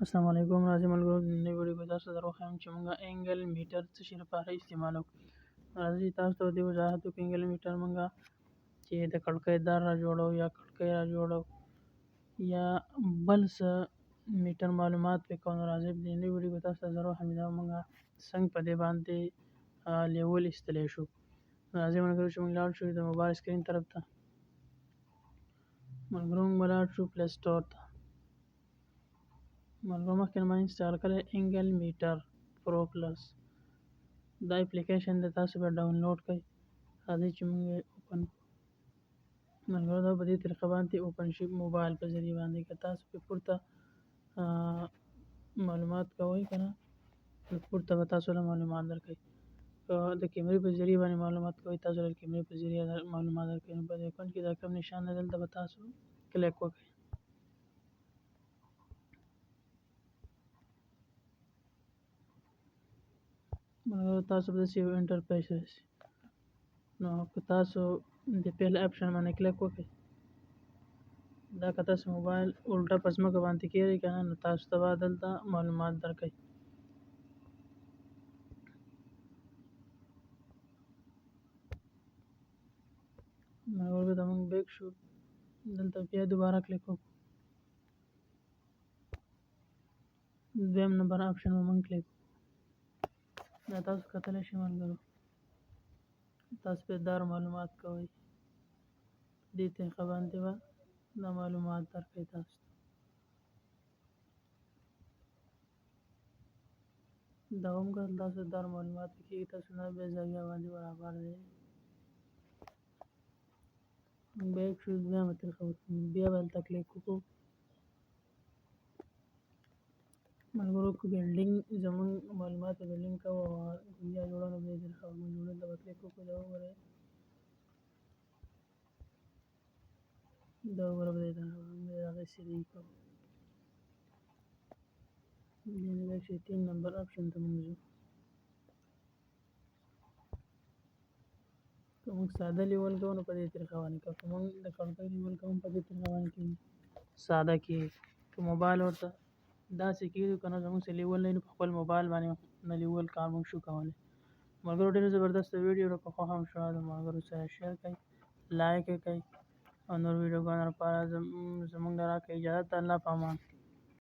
السلام علیکم راځي ملګرو د نوې ویډیو په تاسو سره وښیم چې موږ انګل میټر څه شي لپاره استعمالوو. راځي تاسو ته دې وضاحت وکړو. انګل میټر موږ چې د کړکۍ دار را جوړو یا کړکۍ را جوړو یا بل څه میټر معلومات پرې کوو. راځي د نوې ویډیو په تاسو سره وښیم دا موږ څنګه په دې باندې لیول ایستلی شو. راځي ملګرو چې موږ لاړ شو د موبایل سکرین طرف ته. ملګرو موږ به لاړ شو پلی سټور ته. ملګرو مخکې ما انسټال کړی انګل میټر پرو پلس. دا اپلیکیشن د تاسو به ډاونلوډ کړئ. راځئ چې موږ یې اوپن کړو. ملګرو دا په دې طریقه باندې اوپن شي موبایل په ذریعه باندې. که تاسو پې پورته معلومات کوئ که نه پورته به تاسو له معلومات درکوي. که د کیمرې په ذریعه باندې معلومات کوئ تاسو له کیمرې په ذریعه معلومات درکوي. نو په دې اکاونټ کې دا کوم نشان دی دلته به تاسو کلیک وکړئ. ملګرو تاسو به داسې یو انټرفیس راشي. نو که تاسو د پیل اپشن باندې کلیک وکړئ دا که تاسو موبایل الټه په ځمکه باندې کېږدئ که نه نو تاسو ته به دلته معلومات درکوي. ملګرو بېرته موږ بیک شو. دلته بیا دوباره کلیک وکړو. دویم نمبر اپشن به موږ کلیک وکړو. دا تاسو کتلی شئ ملګرو تاسو پرې دار معلومات کوئ. دې طریقه باندې به دا معلومات درکوي تاسو ته. دا هم که تاسو دار معلومات کېږي تاسو نه بیا زاویه باندې برابر دی. موږ بیک شو دویمه طریقه بیا به هلته کلیک وکړو. ملګرو که بلډینګ زموږ معلومات په بلډینګ کوو او یا جوړونه په دې طریقه موږ جوړون ته به کلیک وکړو. دا وګورئ دا وګوره په دې طریقه باندې هغه سیدی کوو. بیا دې بیک شي 3 نمبر اپشن ته موږ ځو. که موږ ساده لیول کوو نو په دې طریقه باندې کوو. که موږ د کړکۍ لیول کوو په دې طریقه باندې کېږي ساده کېږي. که موبایل ورته داسې کېږدو که نه زموږ څه لیول نه وي نو په خپل موبایل باندې نه لیول کار موږ شو کولی. ملګرو ډېره زبردسته ویډیو ده. که خوښه هم شوه د ملګرو سره شیر کړئ لایک یې کړئ او نور ویډیوګانو لپاره زموږ نه راکړئ اجازه. الله په امان.